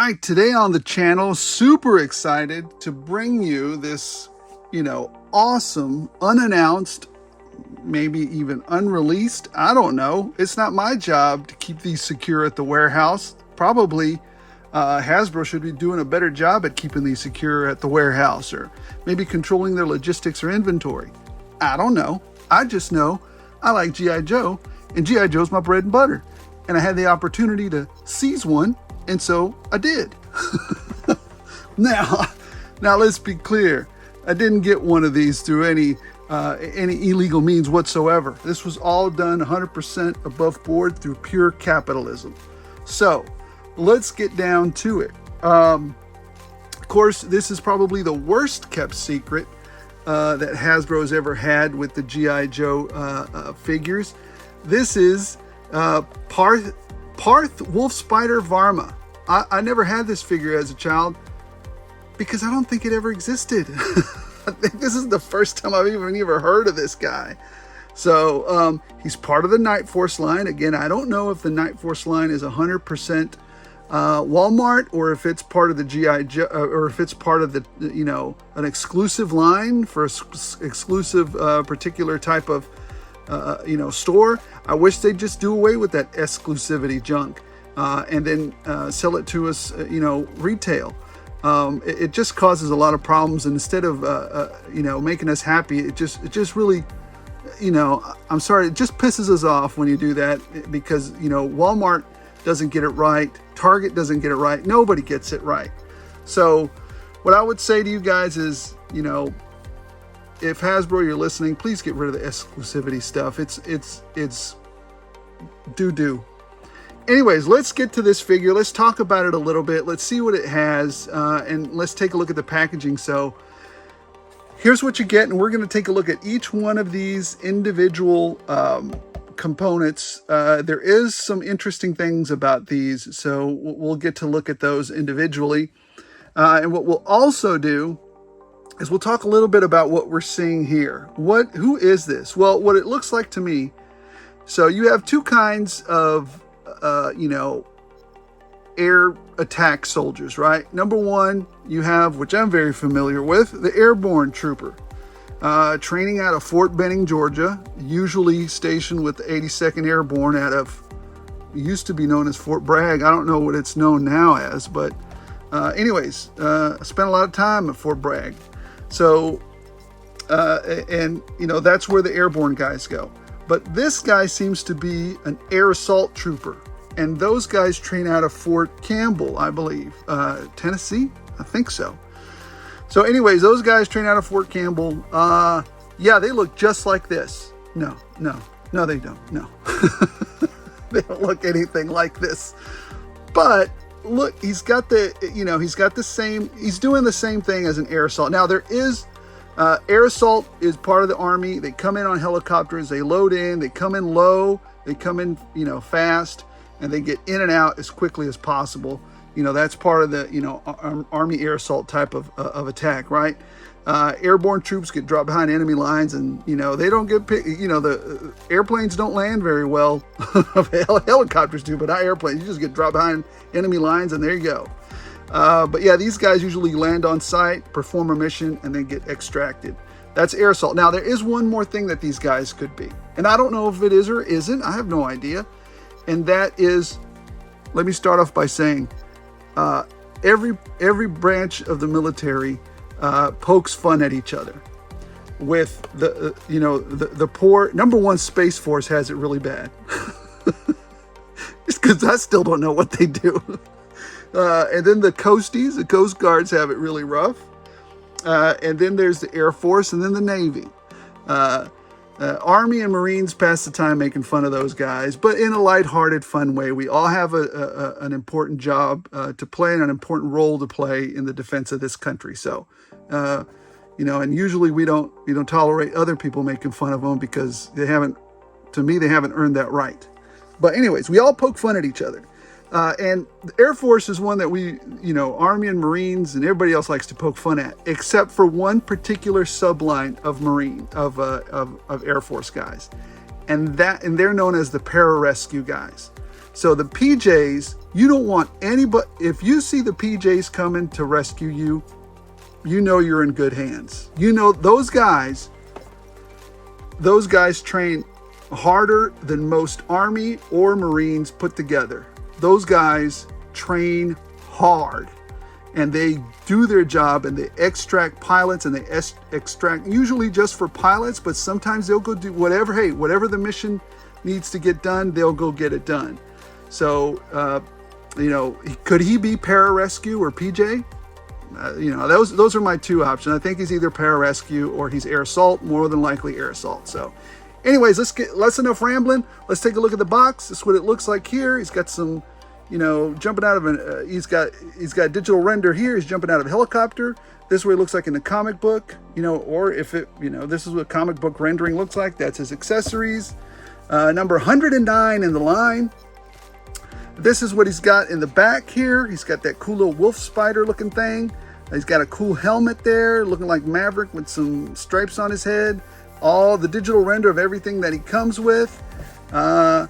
right, today on the channel, super excited to bring you this, awesome, unannounced, maybe even unreleased. I don't know. It's not my job to keep these secure at the warehouse. Probably Hasbro should be doing a better job at keeping these secure at the warehouse, or maybe controlling their logistics or inventory. I don't know. I just know I like G.I. Joe, and G.I. Joe's my bread and butter. And I had the opportunity to seize one, and so I did. Now let's be clear. I didn't get one of these through any illegal means whatsoever. This was all done 100% above board through pure capitalism. So let's get down to it. Of course, this is probably the worst kept secret that Hasbro's ever had with the G.I. Joe figures. This is Parth Wolf Spider Varma. I never had this figure as a child because I don't think it ever existed. I think this is the first time I've even heard of this guy. So he's part of the Nightforce line. Again, I don't know if the Nightforce line is 100% Walmart, or if it's part of the G.I. Joe, or if it's part of the, an exclusive line for exclusive particular type of store. I wish they'd just do away with that exclusivity junk and then sell it to us, retail. It just causes a lot of problems, and instead of making us happy, it just really, I'm sorry, it just pisses us off when you do that, because Walmart doesn't get it right, Target doesn't get it right, nobody gets it right. So what I would say to you guys is, if Hasbro, you're listening, please get rid of the exclusivity stuff. It's doo-doo. Anyways, let's get to this figure. Let's talk about it a little bit. Let's see what it has, and let's take a look at the packaging. So here's what you get, and we're going to take a look at each one of these individual components. There is some interesting things about these, so we'll get to look at those individually. And what we'll also do is we'll talk a little bit about what we're seeing here. Who is this? Well, what it looks like to me, so you have two kinds of air attack soldiers, right? Number one, you have, which I'm very familiar with, the airborne trooper, training out of Fort Benning, Georgia, usually stationed with the 82nd Airborne out of, used to be known as Fort Bragg. I don't know what it's known now as, but anyways, I spent a lot of time at Fort Bragg. So, that's where the airborne guys go. But this guy seems to be an air assault trooper. And those guys train out of Fort Campbell, I believe. Tennessee? I think so. So anyways, those guys train out of Fort Campbell. Yeah, they look just like this. No, they don't. No. They don't look anything like this. But look, he's got the same, he's doing the same thing as an air assault. Now there is, air assault is part of the Army. They come in on helicopters, they load in, they come in low, they come in, fast, and they get in and out as quickly as possible. That's part of the, Army air assault type of attack, right? Airborne troops get dropped behind enemy lines, and, they don't get picked. The airplanes don't land very well. Helicopters do, but not airplanes. You just get dropped behind enemy lines, and there you go. But yeah, these guys usually land on site, perform a mission, and then get extracted. That's air assault. Now, there is one more thing that these guys could be, and I don't know if it is or isn't. I have no idea. And that is, let me start off by saying, every branch of the military pokes fun at each other. With the poor, number one, Space Force has it really bad. It's because I still don't know what they do. And then the Coasties, the Coast Guards, have it really rough. And then there's the Air Force, and then the Navy. Army and Marines pass the time making fun of those guys, but in a lighthearted, fun way. We all have an important job to play and an important role to play in the defense of this country. So, and usually we don't tolerate other people making fun of them, because they haven't earned that right. But anyways, we all poke fun at each other. And the Air Force is one that we, Army and Marines and everybody else likes to poke fun at, except for one particular subline of Air Force guys. And they're known as the pararescue guys. So the PJs, you don't want anybody, if you see the PJs coming to rescue you, you know you're in good hands. You know those guys train harder than most Army or Marines put together. Those guys train hard and they do their job, and they extract pilots, and they extract usually just for pilots, but sometimes they'll go do whatever, hey, whatever the mission needs to get done, they'll go get it done. So, you know, could he be pararescue or PJ? You know, those are my two options. I think he's either pararescue or he's air assault, more than likely air assault. So anyways, let's enough rambling. Let's take a look at the box. This is what it looks like here. He's got some, you know, jumping out of an, he's got digital render here. He's jumping out of a helicopter. This is what it looks like in the comic book, you know, or if it, you know, this is what comic book rendering looks like. That's his accessories. Number 109 in the line. This is what he's got in the back here. He's got that cool little wolf spider looking thing. He's got a cool helmet there, looking like Maverick with some stripes on his head. All the digital render of everything that he comes with. And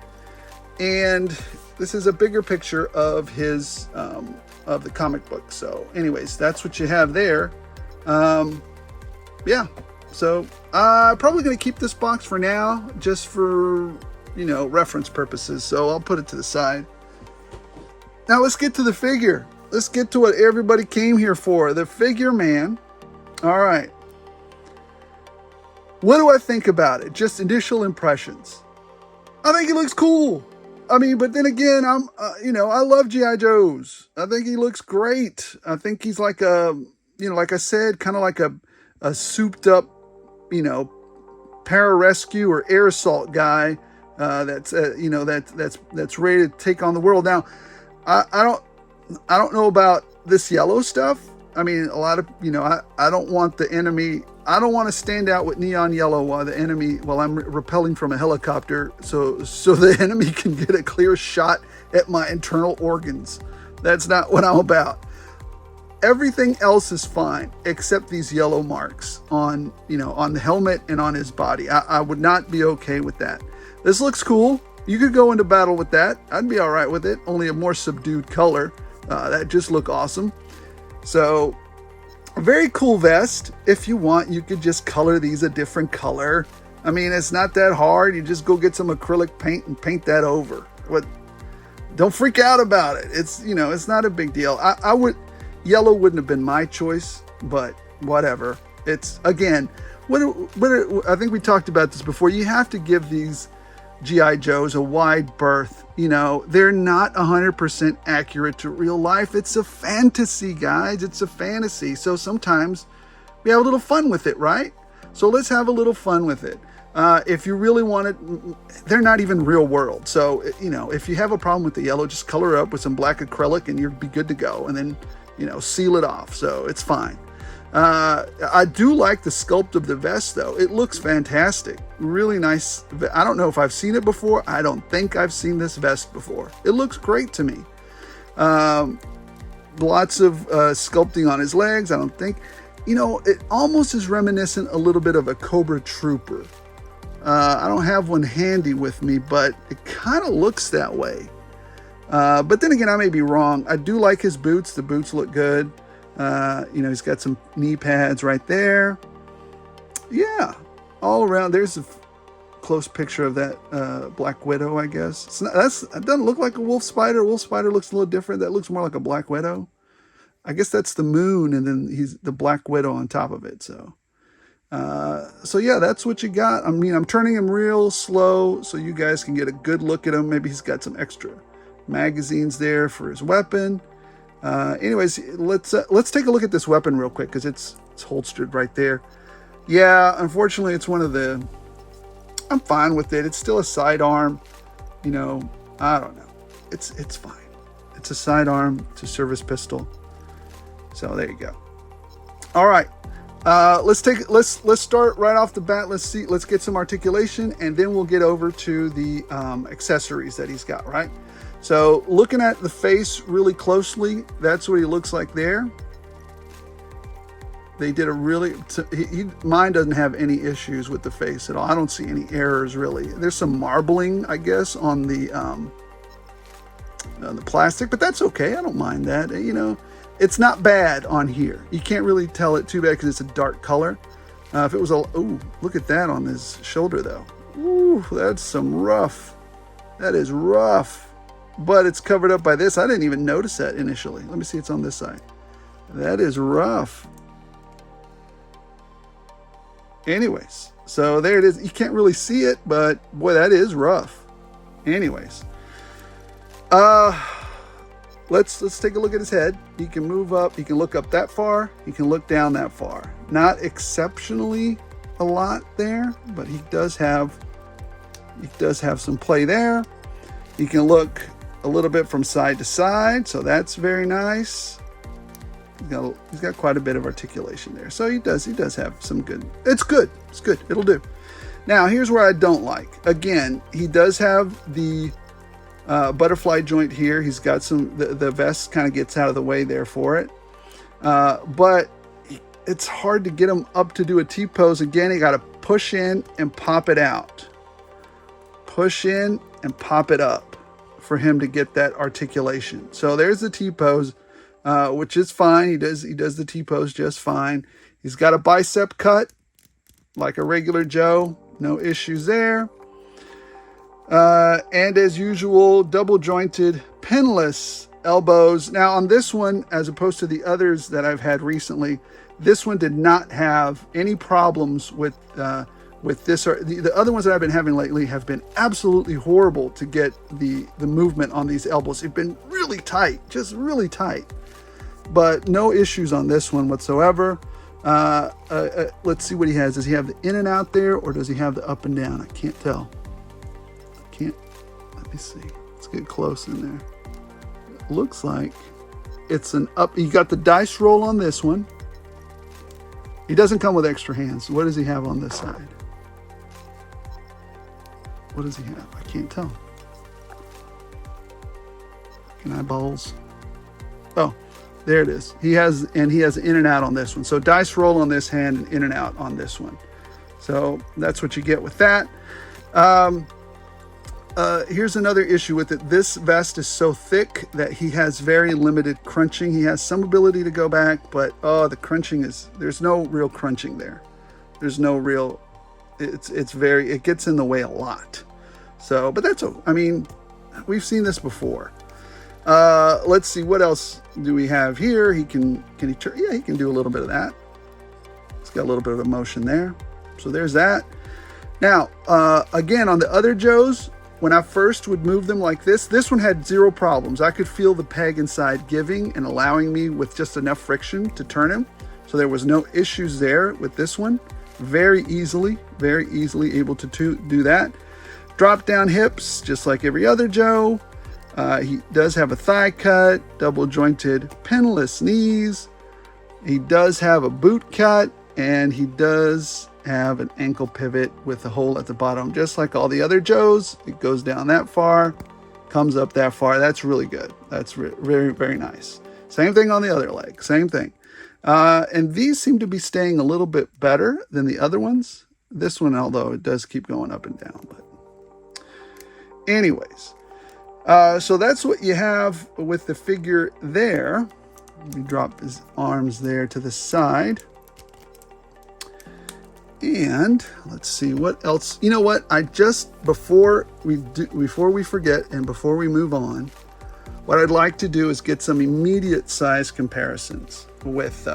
this is a bigger picture of his, of the comic book. So anyways, that's what you have there. Yeah. So probably going to keep this box for now, just for, you know, reference purposes. So I'll put it to the side. Now let's get to the figure. Let's get to what everybody came here for. The figure man. All right. What do I think about it? Just initial impressions. I think he looks cool. I mean, but then again, you know, I love G.I. Joes. I think he looks great. I think he's like a, you know, like I said, kind of like a souped up, you know, pararescue or air assault guy that's you know, that's ready to take on the world. Now, I don't know about this yellow stuff. I mean, a lot of, you know, I don't want the enemy, I don't want to stand out with neon yellow while I'm rappelling from a helicopter, so the enemy can get a clear shot at my internal organs. That's not what I'm about. Everything else is fine except these yellow marks on, you know, on the helmet and on his body. I would not be okay with that. This looks cool. You could go into battle with that. I'd be all right with it. Only a more subdued color. That just look awesome. So, a very cool vest. If you want, you could just color these a different color. I mean, it's not that hard. You just go get some acrylic paint and paint that over. Don't freak out about it. It's, you know, it's not a big deal. Yellow wouldn't have been my choice, but whatever. It's, again, I think we talked about this before. You have to give these G.I. Joes a wide berth. You know, they're not 100% accurate to real life. It's a fantasy, guys. It's a fantasy. So sometimes we have a little fun with it, right? So let's have a little fun with it. If you really want it, they're not even real world. So, you know, if you have a problem with the yellow, just color it up with some black acrylic and you'll be good to go. And then, you know, seal it off. So it's fine. I do like the sculpt of the vest, though. It looks fantastic. Really nice. I don't know if I've seen it before. I don't think I've seen this vest before. It looks great to me. Lots of sculpting on his legs. I don't think, you know, it almost is reminiscent a little bit of a Cobra Trooper. I don't have one handy with me, but it kind of looks that way. But then again, I may be wrong. I do like his boots. The boots look good. You know, he's got some knee pads right there. Yeah, all around. There's a close picture of that Black Widow, I guess. It doesn't look like a wolf spider. Wolf spider looks a little different. That looks more like a Black Widow. I guess that's the moon, and then he's the Black Widow on top of it. So yeah, that's what you got. I mean, I'm turning him real slow so you guys can get a good look at him. Maybe he's got some extra magazines there for his weapon. Anyways, let's take a look at this weapon real quick, because it's holstered right there. Yeah, unfortunately, it's one of the. I'm fine with it. It's still a sidearm. You know, I don't know. It's fine. It's a sidearm. It's a service pistol. So there you go. All right. Let's start right off the bat. Let's get some articulation, and then we'll get over to the accessories that he's got, right? So looking at the face really closely, that's what he looks like there. They did a really, mine doesn't have any issues with the face at all. I don't see any errors really. There's some marbling, I guess, on the the plastic, but that's okay. I don't mind that. You know, it's not bad on here. You can't really tell it too bad because it's a dark color. If it was a, ooh, look at that on his shoulder though. Ooh, that's some rough. That is rough. But it's covered up by this. I didn't even notice that initially. Let me see, it's on this side. That is rough. Anyways, so there it is. You can't really see it, but boy, that is rough. Anyways. Let's take a look at his head. He can move up. He can look up that far. He can look down that far. Not exceptionally a lot there, but he does have some play there. He can look a little bit from side to side, so that's very nice. He's got quite a bit of articulation there, so he does have some good. It's good. It'll do. Now here's where I don't like. Again, he does have the butterfly joint here. He's got some, the vest kind of gets out of the way there for it. But it's hard to get him up to do a T-pose. Again, you got to push in and pop it out. Push in and pop it up for him to get that articulation. So there's the T-pose, which is fine. He does the T-pose just fine. He's got a bicep cut like a regular Joe. No issues there. And as usual, double jointed, pinless elbows. Now on this one, as opposed to the others that I've had recently, this one did not have any problems with this. Or the other ones that I've been having lately have been absolutely horrible to get the movement on these elbows. They've been really tight, just really tight. But no issues on this one whatsoever. Let's see what he has. Does he have the in and out there, or does he have the up and down? I can't tell. Let me see. Let's get close in there. It looks like it's an up. You got the dice roll on this one. He doesn't come with extra hands. What does he have on this side? What does he have? I can't tell. Fucking eyeballs. Oh, there it is. He has in and out on this one. So dice roll on this hand and in and out on this one. So that's what you get with that. Here's another issue with it. This vest is so thick that he has very limited crunching. He has some ability to go back, but the crunching there's no real crunching there. There's no real, it gets in the way a lot. So, but that's, I mean, we've seen this before. Let's see, what else do we have here? Can he turn? Yeah, he can do a little bit of that. It's got a little bit of emotion there. So there's that. Now, again, on the other Joes, when I first would move them like this one had zero problems. I could feel the peg inside giving and allowing me with just enough friction to turn him. So there was no issues there with this one. Very easily able to do that. Drop down hips, just like every other Joe. He does have a thigh cut, double jointed, pinless knees. He does have a boot cut, and he does have an ankle pivot with a hole at the bottom, just like all the other Joes. It goes down that far, comes up that far. That's really good. That's very, very nice. Same thing on the other leg, same thing. And these seem to be staying a little bit better than the other ones. This one, although it does keep going up and down, but anyways. So that's what you have with the figure there. Let me drop his arms there to the side. And let's see what else. You know what? Before we forget and before we move on, what I'd like to do is get some immediate size comparisons with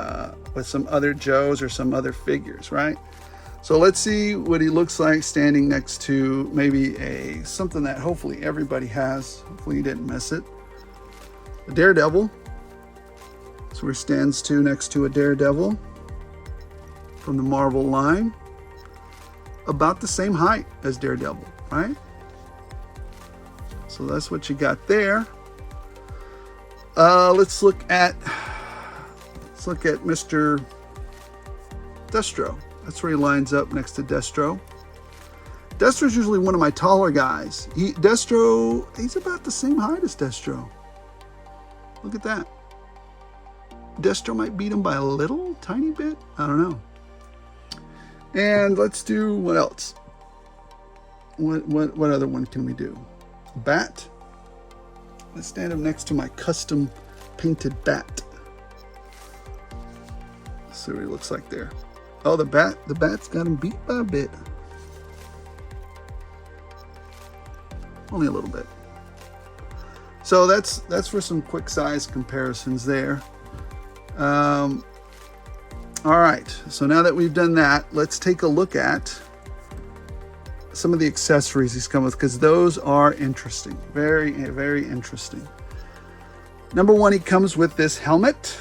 some other Joes or some other figures, right? So let's see what he looks like standing next to maybe something that hopefully everybody has. Hopefully you didn't miss it. A Daredevil. So where he stands next to a Daredevil from the Marvel line. About the same height as Daredevil, right? So that's what you got there. Let's look at Mr. Destro. That's where he lines up next to Destro. Destro's usually one of my taller guys. He's about the same height as Destro. Look at that. Destro might beat him by a little tiny bit. I don't know. And let's do, what else? What other one can we do? Bat. Let's stand him next to my custom painted bat. Let's see what he looks like there. Oh, the bat's got him beat by a bit. Only a little bit. So that's for some quick size comparisons there. All right, so now that we've done that, let's take a look at some of the accessories he's come with, because those are interesting. Very, very interesting. Number one, he comes with this helmet,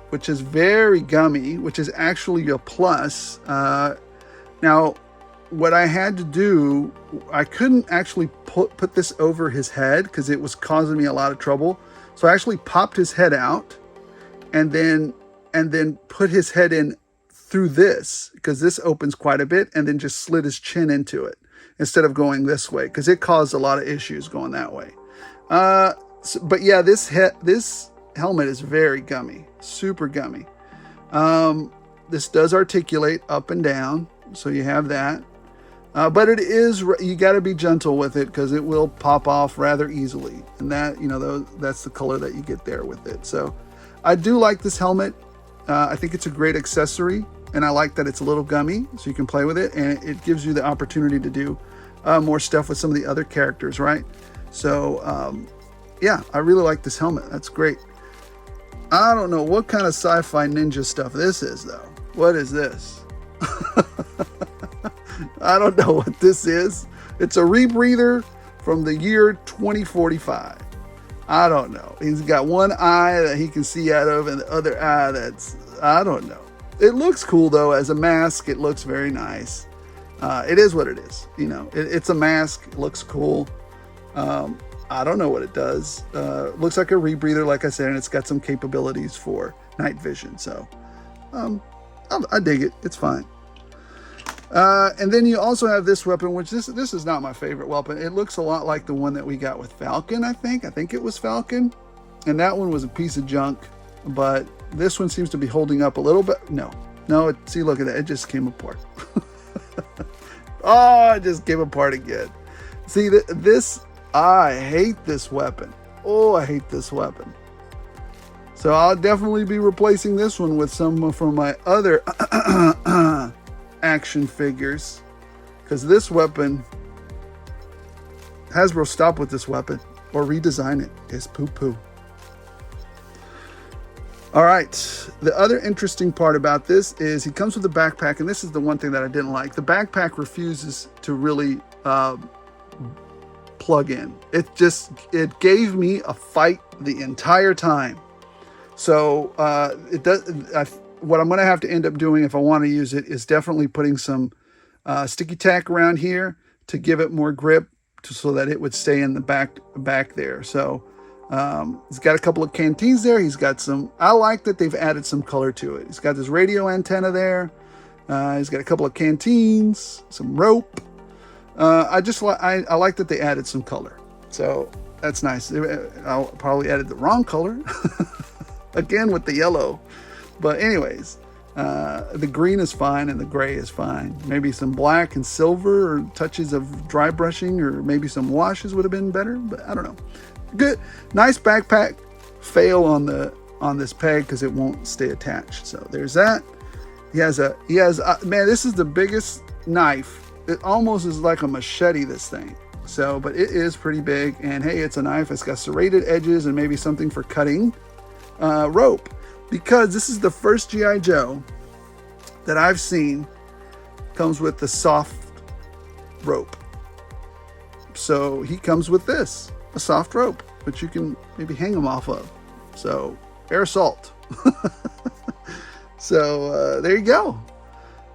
which is very gummy, which is actually a plus. Now, what I had to do, I couldn't actually put this over his head because it was causing me a lot of trouble. So I actually popped his head out and then put his head in through this, because this opens quite a bit, and then just slid his chin into it instead of going this way, because it caused a lot of issues going that way. But yeah, this helmet is very gummy, super gummy. This does articulate up and down, so you have that. But it is, you got to be gentle with it because it will pop off rather easily. And that, that's the color that you get there with it. So I do like this helmet. I think it's a great accessory, and I like that it's a little gummy, so you can play with it, and it gives you the opportunity to do more stuff with some of the other characters, right? So yeah, I really like this helmet. That's great. I don't know what kind of sci-fi ninja stuff this is, though. What is this? I don't know what this is. It's a rebreather from the year 2045. I don't know. He's got one eye that he can see out of, and the other eye I don't know. It looks cool, though. As a mask, it looks very nice. It is what it is. It's a mask. It looks cool. I don't know what it does. Looks like a rebreather, like I said, and it's got some capabilities for night vision. So I dig it. It's fine. And then you also have this weapon, which this is not my favorite weapon. It looks a lot like the one that we got with Falcon, I think. I think it was Falcon. And that one was a piece of junk. But this one seems to be holding up a little bit. No, see, look at that. It just came apart. Oh, it just came apart again. See, I hate this weapon. Oh, I hate this weapon. So I'll definitely be replacing this one with some from my other action figures, because this weapon, Hasbro, stop with this weapon or redesign it. It's poo-poo. All right, the other interesting part about this is he comes with a backpack, and this is the one thing that I didn't like. The backpack refuses to really plug in. It gave me a fight the entire time. So what I'm going to have to end up doing if I want to use it is definitely putting some sticky tack around here to give it more grip, so that it would stay in the back there. So he's got a couple of canteens there. He's got some, I like that they've added some color to it. He's got this radio antenna there. He's got a couple of canteens, some rope. I like that they added some color. So that's nice. I probably added the wrong color again with the yellow. But anyways, the green is fine and the gray is fine. Maybe some black and silver, or touches of dry brushing, or maybe some washes would have been better, but I don't know. Good, nice backpack. Fail on this peg because it won't stay attached. So there's that. He has man, this is the biggest knife. It almost is like a machete, this thing. So, but it is pretty big, and hey, it's a knife. It's got serrated edges and maybe something for cutting rope. Because this is the first G.I. Joe that I've seen comes with the soft rope. So he comes with this, a soft rope, which you can maybe hang him off of. So air assault. So there you go.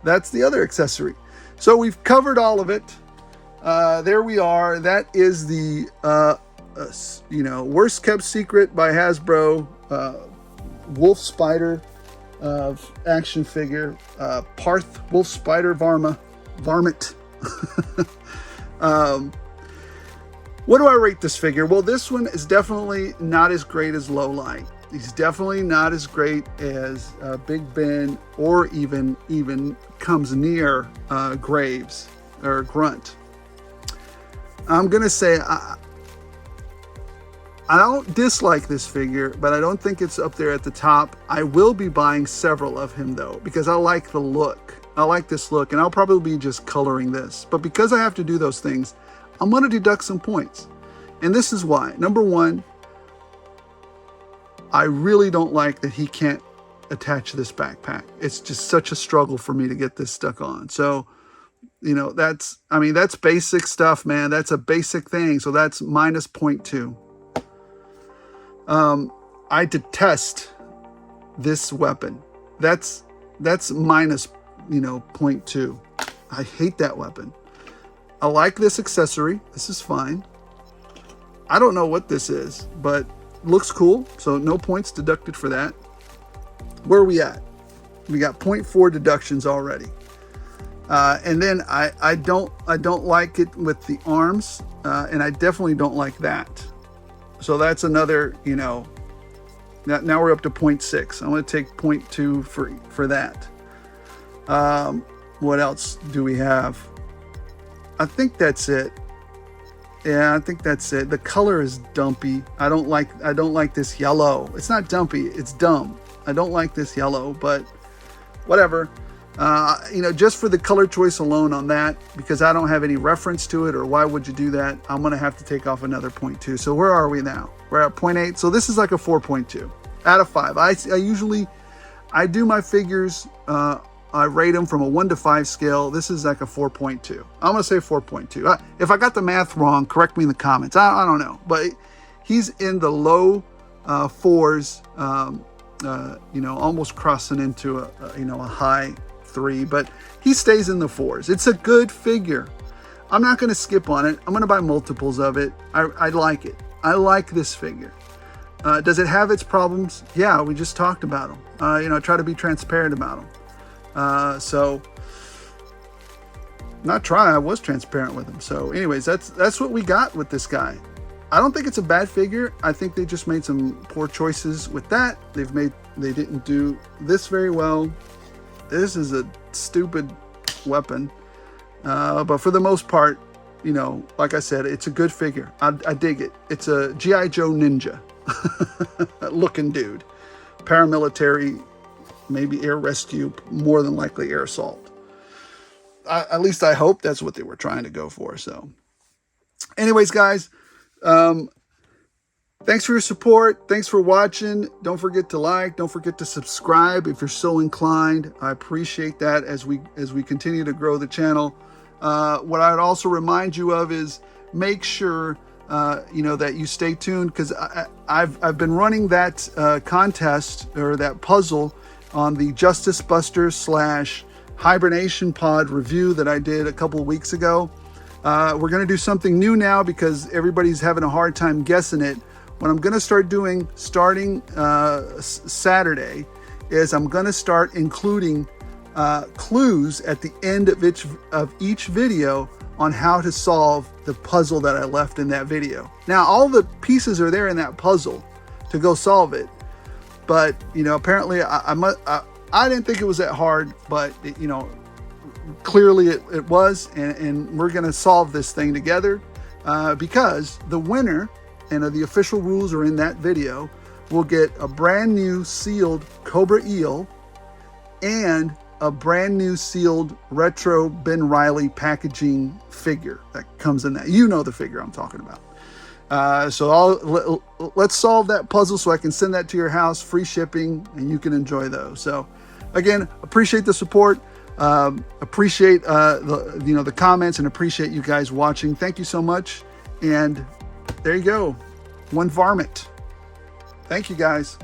That's the other accessory. So we've covered all of it. There we are. That is the worst kept secret by Hasbro. Wolf Spider action figure, Parth Wolf Spider Varmint. What do I rate this figure? Well, this one is definitely not as great as Low Light. He's definitely not as great as Big Ben, or even comes near Graves or Grunt. I'm gonna say I don't dislike this figure, but I don't think it's up there at the top. I will be buying several of him though, because I like the look. I like this look, and I'll probably be just coloring this. But because I have to do those things, I'm going to deduct some points. And this is why. Number one, I really don't like that he can't attach this backpack. It's just such a struggle for me to get this stuck on. So, you know, that's basic stuff, man. That's a basic thing. So that's minus 0.2. I detest this weapon. That's minus, 0.2. I hate that weapon. I like this accessory. This is fine. I don't know what this is, but looks cool. So no points deducted for that. Where are we at? We got 0.4 deductions already. And then I don't like it with the arms, and I definitely don't like that. So that's another, now we're up to 0.6. I'm going to take 0.2 for that. What else do we have? I think that's it. Yeah, I think that's it. The color is dumpy. I don't like this yellow. It's not dumpy, it's dumb. I don't like this yellow, but whatever. Just for the color choice alone on that, because I don't have any reference to it, or why would you do that, I'm going to have to take off another 0.2. So where are we now? We're at 0.8. So this is like a 4.2 out of 5. I do my figures, I rate them from a 1 to 5 scale. This is like a 4.2. I'm going to say 4.2. If I got the math wrong, correct me in the comments. I don't know. But he's in the low 4s, almost crossing into a high 3. But he stays in the 4s. It's a good figure. I'm not going to skip on it. I'm going to buy multiples of it. I like it. I like this figure. Does it have its problems? Yeah, we just talked about them. I try to be transparent about them. So not try, I was transparent with him. So anyways, that's what we got with this guy. I don't think it's a bad figure. I think they just made some poor choices with that. They didn't do this very well. This is a stupid weapon. But for the most part, like I said, it's a good figure. I dig it. It's a G.I. Joe ninja looking dude. Paramilitary, maybe air rescue, more than likely air assault. At least I hope that's what they were trying to go for. So anyways, guys, thanks for your support. Thanks for watching. Don't forget to like, don't forget to subscribe if you're so inclined. I appreciate that as we continue to grow the channel. What I'd also remind you of is make sure that you stay tuned, because I've been running that contest, or that puzzle, on the Justice Buster / Hibernation Pod review that I did a couple of weeks ago. We're going to do something new now because everybody's having a hard time guessing it. What I'm going to start doing starting Saturday is I'm going to start including clues at the end of each video on how to solve the puzzle that I left in that video. Now, all the pieces are there in that puzzle to go solve it. But, apparently I didn't think it was that hard, but, clearly it was. And we're going to solve this thing together because the winner, and the official rules are in that video, will get a brand new sealed Cobra eel and a brand new sealed retro Ben Riley packaging figure that comes in that. The figure I'm talking about. So let's solve that puzzle so I can send that to your house, free shipping, and you can enjoy those. So again, appreciate the support, appreciate the comments, and appreciate you guys watching. Thank you so much. And there you go. One varmint. Thank you guys.